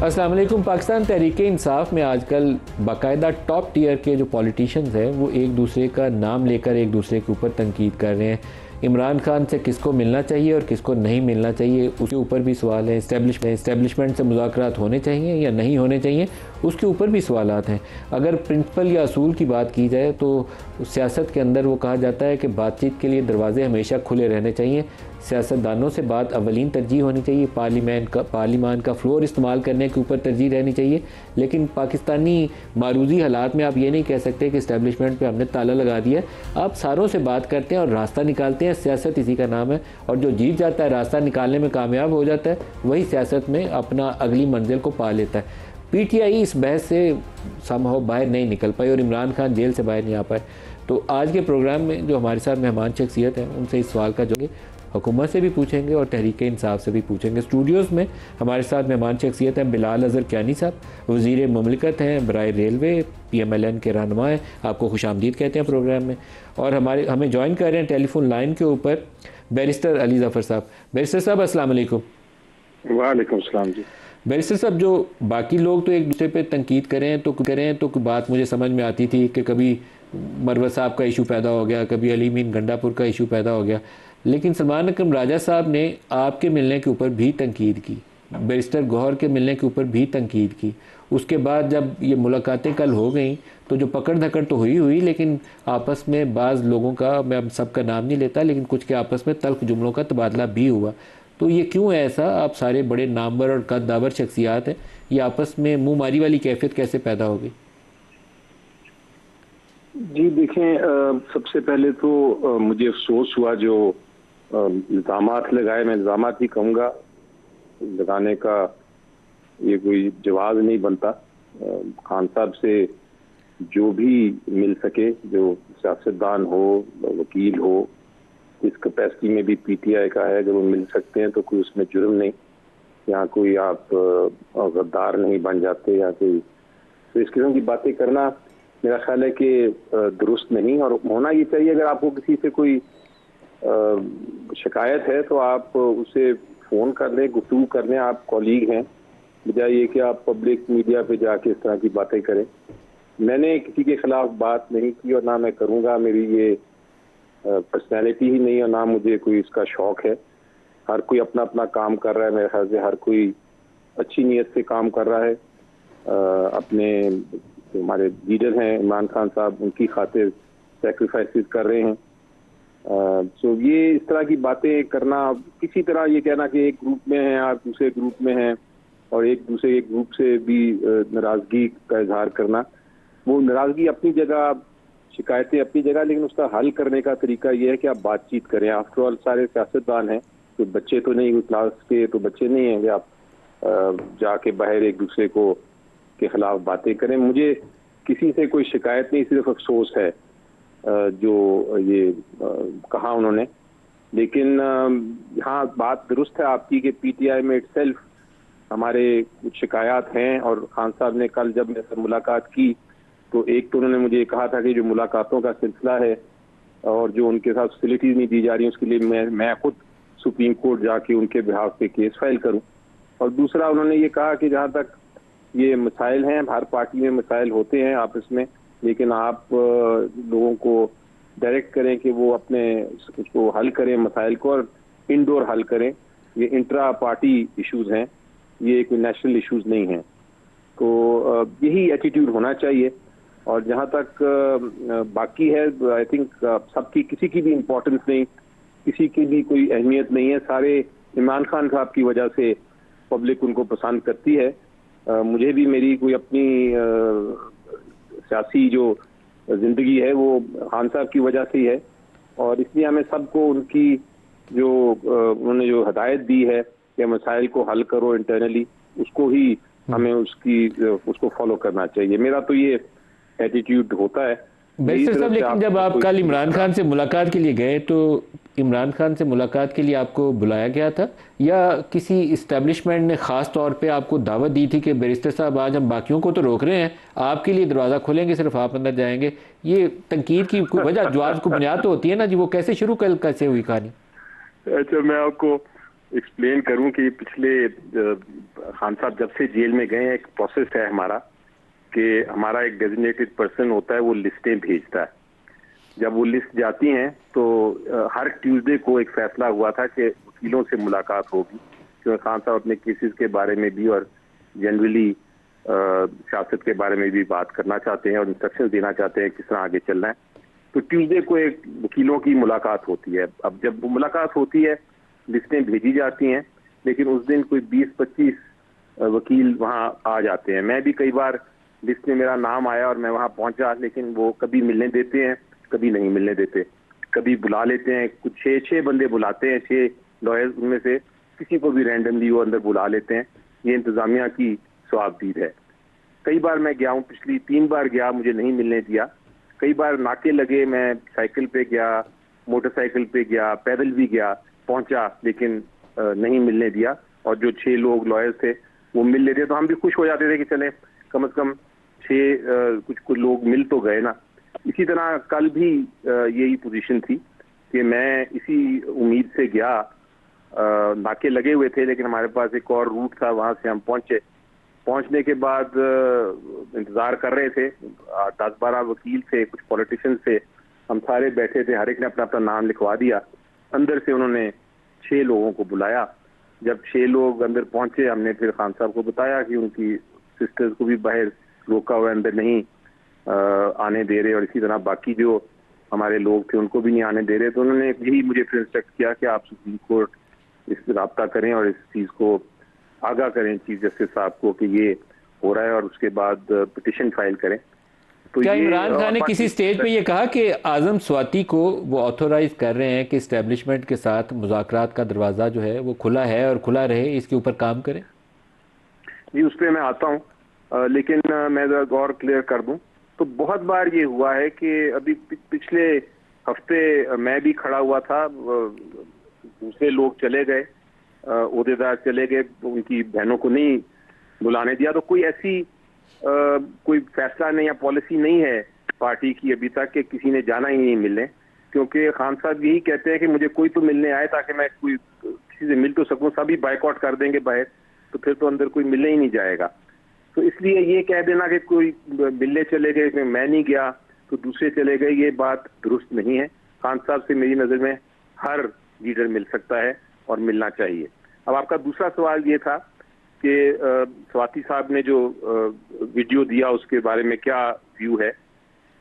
अस्सलाम वालेकुम। पाकिस्तान तहरीक-ए-इंसाफ में आजकल बाकायदा टॉप टियर के जो पॉलिटिशियंस हैं वो एक दूसरे का नाम लेकर एक दूसरे के ऊपर तनकीद कर रहे हैं। इमरान खान से किसको मिलना चाहिए और किसको नहीं मिलना चाहिए उसके ऊपर भी सवाल है। इस्टेब्लिशमेंट से मुज़ाकरात होने चाहिए या नहीं होने चाहिए उसके ऊपर भी सवालात हैं। अगर प्रिंसिपल या असूल की बात की जाए तो सियासत के अंदर वो कहा जाता है कि बातचीत के लिए दरवाजे हमेशा खुले रहने चाहिए। सियासतदानों से बात अवलीन तरजीह होनी चाहिए, पार्लिमान का फ्लोर इस्तेमाल करने के ऊपर तरजीह रहनी चाहिए। लेकिन पाकिस्तानी मारूजी हालात में आप ये नहीं कह सकते कि इस्टेब्लिशमेंट पे हमने ताला लगा दिया। आप सारों से बात करते हैं और रास्ता निकालते हैं। सियासत इसी का नाम है और जो जीत जाता है, रास्ता निकालने में कामयाब हो जाता है, वही सियासत में अपना अगली मंजिल को पा लेता है। पीटीआई इस बहस से समहाउ बाहर नहीं निकल पाई और इमरान खान जेल से बाहर नहीं आ पाए। तो आज के प्रोग्राम में जो हमारे साथ मेहमान शख्सियत हैं उनसे इस सवाल का जवाब हुकूमत से भी पूछेंगे और तहरीक-ए-इंसाफ से भी पूछेंगे। स्टूडियोज़ में हमारे साथ मेहमान शख्सियत हैं बिलाल अज़हर कियानी साहब, वज़ीर ममलिकत हैं, बराए रेलवे, PMLN के रहनुमा हैं। आपको खुशामदीद कहते हैं प्रोग्राम में। और हमें ज्वाइन कर रहे हैं टेलीफोन लाइन के ऊपर बैरिस्टर अली ज़फ़र साहब। बैरिस्टर साहब अस्सलाम वालेकुम। वालेकुम सलाम जी। बैरिस्टर साहब, जो बाकी लोग तो एक दूसरे पे तनकीद करें तो बात मुझे समझ में आती थी कि कभी मरवत साहब का इशू पैदा हो गया, कभी अली मीन गंडापुर का इशू पैदा हो गया, लेकिन सलमान अकरम राजा साहब ने आपके मिलने के ऊपर भी तनकीद की, बैरिस्टर गौहर के मिलने के ऊपर भी तनकीद की। उसके बाद जब ये मुलाकातें कल हो गई तो जो पकड़ धकड़ तो हुई लेकिन आपस में बाज़ लोगों का, मैं अब सबका नाम नहीं लेता, लेकिन कुछ के आपस में तल्ख जुमलों का तबादला भी हुआ। तो ये क्यों है ऐसा? आप सारे बड़े नामवर और कद्दावर शख्सियात हैं, ये आपस में मुँह मारी वाली कैफियत कैसे पैदा हो गई? जी देखें, सबसे पहले तो मुझे अफसोस हुआ जो इल्ज़ामात लगाए, मैं इल्ज़ामात ही कहूँगा, लगाने का ये कोई जवाब नहीं बनता। खान साहब से जो भी मिल सके, जो सियासतदान हो, वकील हो, इस कैपेसिटी में भी PTI का है, जब वो मिल सकते हैं तो कोई उसमें जुर्म नहीं, यहाँ कोई आप गद्दार नहीं बन जाते या कोई, तो इस किस्म की बातें करना मेरा ख्याल है कि दुरुस्त नहीं। और होना ये चाहिए, अगर आपको किसी से कोई शिकायत है तो आप उसे फ़ोन कर लें, गुफ्तगू कर लें, आप कॉलीग हैं, बजाय ये कि आप पब्लिक मीडिया पे जाके इस तरह की बातें करें। मैंने किसी के ख़िलाफ़ बात नहीं की और ना मैं करूँगा, मेरी ये पर्सनैलिटी ही नहीं और ना मुझे कोई इसका शौक़ है। हर कोई अपना अपना काम कर रहा है, मेरे ख्याल से हर कोई अच्छी नीयत से काम कर रहा है। अपने हमारे लीडर हैं इमरान खान साहब, उनकी खातिर सेक्रीफाइसेस कर रहे हैं। सो ये इस तरह की बातें करना, किसी तरह ये कहना कि एक ग्रुप में हैं आप दूसरे ग्रुप में हैं और एक दूसरे ग्रुप से भी नाराज़गी का इजहार करना, वो नाराज़गी अपनी जगह, शिकायतें अपनी जगह, लेकिन उसका हल करने का तरीका ये है कि आप बातचीत करें। आफ्टर ऑल सारे सियासतदान हैं, तो बच्चे तो नहीं, क्लास के तो बच्चे नहीं हैं कि आप जाके बाहर एक दूसरे को के खिलाफ बातें करें। मुझे किसी से कोई शिकायत नहीं, सिर्फ अफसोस है जो ये कहा उन्होंने। लेकिन हाँ, बात दुरुस्त है आपकी कि PTI में इटसेल्फ हमारे कुछ शिकायत हैं। और खान साहब ने कल जब मेरे से मुलाकात की तो एक तो उन्होंने मुझे कहा था कि जो मुलाकातों का सिलसिला है और जो उनके साथ फैसिलिटीज नहीं दी जा रही, उसके लिए मैं खुद सुप्रीम कोर्ट जाके उनके बिहाफ पे केस फाइल करूं। और दूसरा उन्होंने ये कहा कि जहाँ तक ये मसाइल हैं, हर पार्टी में मसाइल होते हैं आपस में, लेकिन आप लोगों को डायरेक्ट करें कि वो अपने उसको हल करें मसाइल को, और इंडोर हल करें। ये इंट्रा पार्टी इश्यूज हैं, ये कोई नेशनल इश्यूज नहीं हैं। तो यही एटीट्यूड होना चाहिए। और जहाँ तक बाकी है, आई थिंक सबकी, किसी की भी इम्पोर्टेंस नहीं, किसी की भी कोई अहमियत नहीं है। सारे इमरान खान साहब की वजह से पब्लिक उनको पसंद करती है। मुझे भी मेरी कोई अपनी सियासी जो जिंदगी है वो खान साहब की वजह से ही है, और इसलिए हमें सबको उनकी जो उन्होंने जो हदायत दी है कि मसाइल को हल करो इंटरनली, उसको ही हमें उसको फॉलो करना चाहिए। मेरा तो ये एटीट्यूड होता है। बैरिस्टर साहब, लेकिन जब आप कल इमरान खान से मुलाकात के लिए गए तो इमरान खान से मुलाकात के लिए आपको बुलाया गया था या किसी इस्टेब्लिशमेंट ने ख़ास तौर पे आपको दावत दी थी कि बैरिस्टर साहब आज हम बाकियों को तो रोक रहे हैं, आपके लिए दरवाज़ा खोलेंगे, सिर्फ आप अंदर जाएंगे? ये तनकीद की कोई वजह, जवाब को बुनियाद तो होती है ना जी, वो कैसे शुरू कैसे हुई कहानी? अच्छा, मैं आपको एक्सप्लेन करूं कि पिछले खान साहब जब से जेल में गए हैं, एक प्रोसेस है हमारा कि हमारा एक डेजिग्नेटेड पर्सन होता है, वो लिस्टें भेजता है। जब वो लिस्ट जाती हैं तो हर ट्यूसडे को एक फैसला हुआ था कि वकीलों से मुलाकात होगी, क्योंकि खान साहब अपने केसेस के बारे में भी और जनरली सियासत के बारे में भी बात करना चाहते हैं और इंस्ट्रक्शन देना चाहते हैं किस तरह आगे चलना है। तो ट्यूसडे को एक वकीलों की मुलाकात होती है। अब जब वो मुलाकात होती है, लिस्टें भेजी जाती हैं, लेकिन उस दिन कोई 20-25 वकील वहां आ जाते हैं। मैं भी कई बार लिस्ट में मेरा नाम आया और मैं वहां पहुंचा, लेकिन वो कभी मिलने देते हैं, कभी नहीं मिलने देते, कभी बुला लेते हैं। कुछ 6 बंदे बुलाते हैं, 6 लॉयर्स, उनमें से किसी को भी रैंडमली वो अंदर बुला लेते हैं। ये इंतजामिया की स्वाबदीद है। कई बार मैं गया हूँ, पिछली 3 बार गया, मुझे नहीं मिलने दिया। कई बार नाके लगे, मैं साइकिल पे गया, मोटरसाइकिल पे गया, पैदल भी गया, पहुंचा, लेकिन नहीं मिलने दिया। और जो 6 लोग लॉयर्स थे वो मिल लेते, तो हम भी खुश हो जाते थे कि चले कम से कम 6 कुछ लोग मिल तो गए ना। इसी तरह कल भी यही पोजीशन थी कि मैं इसी उम्मीद से गया, नाके लगे हुए थे, लेकिन हमारे पास एक और रूट था, वहां से हम पहुंचे। पहुंचने के बाद इंतजार कर रहे थे, 10-12 वकील थे, कुछ पॉलिटिशियंस थे, हम सारे बैठे थे, हर एक ने अपना अपना नाम लिखवा दिया। अंदर से उन्होंने 6 लोगों को बुलाया। जब 6 लोग अंदर पहुंचे, हमने फिर खान साहब को बताया कि उनकी सिस्टर्स को भी बाहर रोका हुआ, अंदर नहीं आने दे रहे, और इसी तरह बाकी जो हमारे लोग थे उनको भी नहीं आने दे रहे। तो उन्होंने यही मुझे फिर इंस्ट्रक्ट किया कि आप सुप्रीम कोर्ट इस पर रब्ता करें और इस चीज को आगाह करें चीफ जस्टिस साहब को कि ये हो रहा है, और उसके बाद पिटिशन फाइल करें। तो क्या इमरान खान ने किसी स्टेज पे ये कहा कि आजम स्वाति को वो ऑथोराइज कर रहे हैं कि इस्टेब्लिशमेंट के साथ मुज़ाकरात का दरवाज़ा जो है वो खुला है और खुला रहे, इसके ऊपर काम करें? जी, उस पर मैं आता हूँ, लेकिन मैं जरा और क्लियर कर दूं तो बहुत बार ये हुआ है कि अभी पिछले हफ्ते मैं भी खड़ा हुआ था, दूसरे लोग चले गए, ओहदेदार चले गए, उनकी बहनों को नहीं बुलाने दिया। तो कोई ऐसी कोई फैसला नहीं या पॉलिसी नहीं है पार्टी की अभी तक कि किसी ने जाना ही नहीं मिलने, क्योंकि खान साहब यही कहते हैं कि मुझे कोई तो मिलने आए ताकि मैं कोई किसी से मिल तो सकूं। सभी बाइकआउट कर देंगे बाहर, तो फिर तो अंदर कोई मिलने ही नहीं जाएगा। तो इसलिए ये कह देना कि कोई मिलने चले गए, मैं नहीं गया तो दूसरे चले गए, ये बात दुरुस्त नहीं है। खान साहब से मेरी नजर में हर लीडर मिल सकता है और मिलना चाहिए। अब आपका दूसरा सवाल ये था कि स्वाति साहब ने जो वीडियो दिया उसके बारे में क्या व्यू है।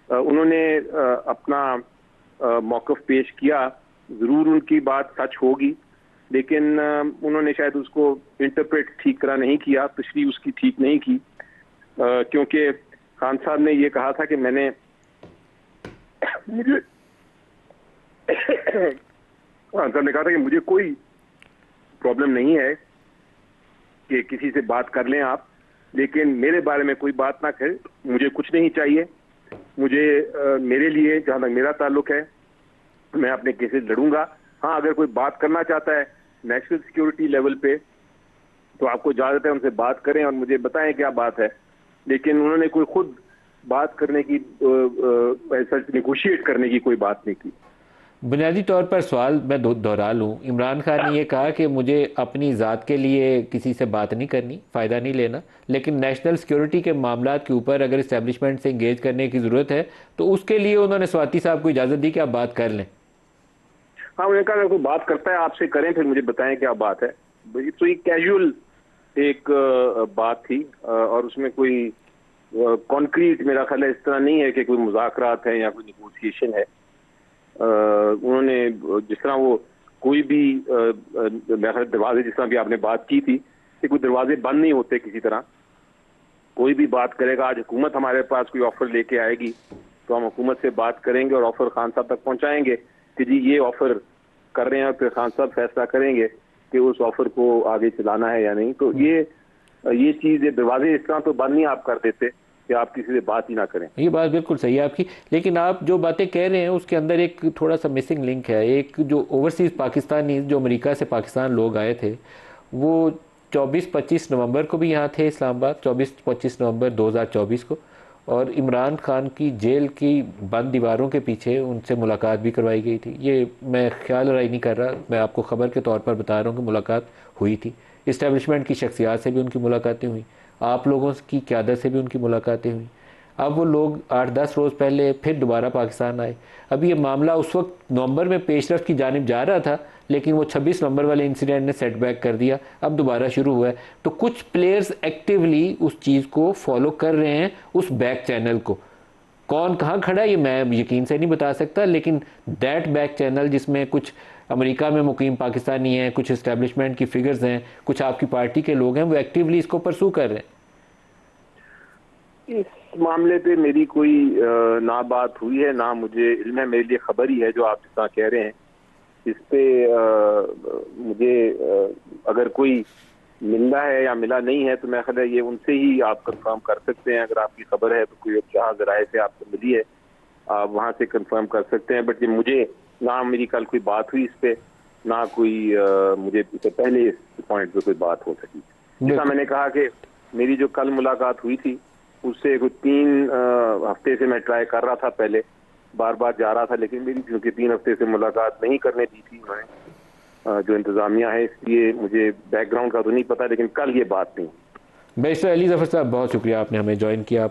उन्होंने अपना मौक़िफ़ पेश किया, जरूर उनकी बात सच होगी, लेकिन उन्होंने शायद उसको इंटरप्रेट ठीक तरह नहीं किया, तशरीह उसकी ठीक नहीं की, क्योंकि खान साहब ने ये कहा था कि मैंने मुझे खान साहब ने कहा था कि मुझे कोई प्रॉब्लम नहीं है कि किसी से बात कर लें आप, लेकिन मेरे बारे में कोई बात ना करें, मुझे कुछ नहीं चाहिए। मुझे मेरे लिए जहाँ तक मेरा ताल्लुक है, मैं अपने केसेस लड़ूंगा। हाँ, अगर कोई बात करना चाहता है नेशनल सिक्योरिटी लेवल पे तो आपको इजाजत है, उनसे बात करें और मुझे बताएं क्या बात है। लेकिन उन्होंने कोई खुद बात करने की, नेगोशिएट करने की कोई बात नहीं की। बुनियादी तौर पर सवाल मैं दोहरा लूँ, इमरान खान ने यह कहा कि मुझे अपनी ज़ात के लिए किसी से बात नहीं करनी, फ़ायदा नहीं लेना, लेकिन नेशनल सिक्योरिटी के मामला के ऊपर अगर इस्टेब्लिशमेंट से इंगेज करने की ज़रूरत है तो उसके लिए उन्होंने स्वाति साहब को इजाज़त दी कि आप बात कर लें। हाँ, उन्होंने कहा अगर कोई बात करता है आपसे करें, फिर मुझे बताएं क्या बात है। तो ये कैजुअल एक बात थी और उसमें कोई कॉन्क्रीट मेरा ख्याल है इस तरह नहीं है कि कोई मुज़ाकरात है या कोई निगोशिएशन है। उन्होंने जिस तरह वो कोई भी दरवाजे, जिस तरह भी आपने बात की थी कि कोई दरवाजे बंद नहीं होते किसी तरह, कोई भी बात करेगा। आज हुकूमत हमारे पास कोई ऑफर लेके आएगी तो हम हुकूमत से बात करेंगे और ऑफर खान साहब तक पहुंचाएंगे कि जी ये ऑफर कर रहे हैं, फिर खान साहब फैसला करेंगे कि उस ऑफर को आगे चलाना है या नहीं। तो ये चीज, ये दरवाजे इस तरह तो बंद नहीं आप कर देते कि आप किसी से बात ही ना करें। ये बात बिल्कुल सही है आपकी, लेकिन आप जो बातें कह रहे हैं उसके अंदर एक थोड़ा सा मिसिंग लिंक है। एक जो ओवरसीज़ पाकिस्तानी जो अमेरिका से पाकिस्तान लोग आए थे वो 24-25 नवंबर को भी यहाँ थे इस्लामाबाद, 24-25 नवंबर 2024 को, और इमरान खान की जेल की बंद दीवारों के पीछे उनसे मुलाकात भी करवाई गई थी। ये मैं ख्याल राय नहीं कर रहा, मैं आपको ख़बर के तौर पर बता रहा हूँ कि मुलाकात हुई थी। इस्टेब्लिशमेंट की शख्सियात से भी उनकी मुलाकातें हुई, आप लोगों की क़यादत से भी उनकी मुलाकातें हुई। अब वो लोग 8-10 रोज़ पहले फिर दोबारा पाकिस्तान आए। अब ये मामला उस वक्त नवंबर में पेशरफ की जानिब जा रहा था, लेकिन वो 26 नवंबर वाले इंसिडेंट ने सेटबैक कर दिया, अब दोबारा शुरू हुआ है। तो कुछ प्लेयर्स एक्टिवली उस चीज़ को फॉलो कर रहे हैं, उस बैक चैनल को। कौन कहाँ खड़ा है ये मैं यकीन से नहीं बता सकता, लेकिन दैट बैक चैनल जिसमें कुछ अमेरिका में मुकीम पाकिस्तानी हैं, कुछ इस्टेब्लिशमेंट की फिगर्स हैं, कुछ आपकी पार्टी के लोग हैं, वो एक्टिवली इसको परसू कर रहे हैं। इस मामले पे मेरी कोई ना बात हुई है, ना मुझे इल्म है, मेरे लिए खबर ही है जो आप जितना कह रहे हैं। इस पे मुझे अगर कोई मिला है या मिला नहीं है तो मैं ख्याल है ये उनसे ही आप कंफर्म कर सकते हैं। अगर आपकी खबर है तो कोई जहाँ जराए से आपको मिली है आप वहाँ से कंफर्म कर सकते हैं। बट ये मुझे ना मेरी कल कोई बात हुई इस पे, ना कोई मुझे इससे पहले इस पॉइंट पे कोई बात हो सकी। जैसा मैंने कहा कि मेरी जो कल मुलाकात हुई थी उससे कुछ 3 हफ्ते से मैं ट्राई कर रहा था, पहले बार बार जा रहा था, लेकिन मेरी क्योंकि 3 हफ्ते से मुलाकात नहीं करने दी थी उन्होंने जो इंतजामिया है, इसलिए मुझे बैकग्राउंड का तो नहीं पता, लेकिन कल ये बात नहीं। बैरिस्टर अली ज़फ़र साहब, बहुत शुक्रिया आपने हमें ज्वाइन किया।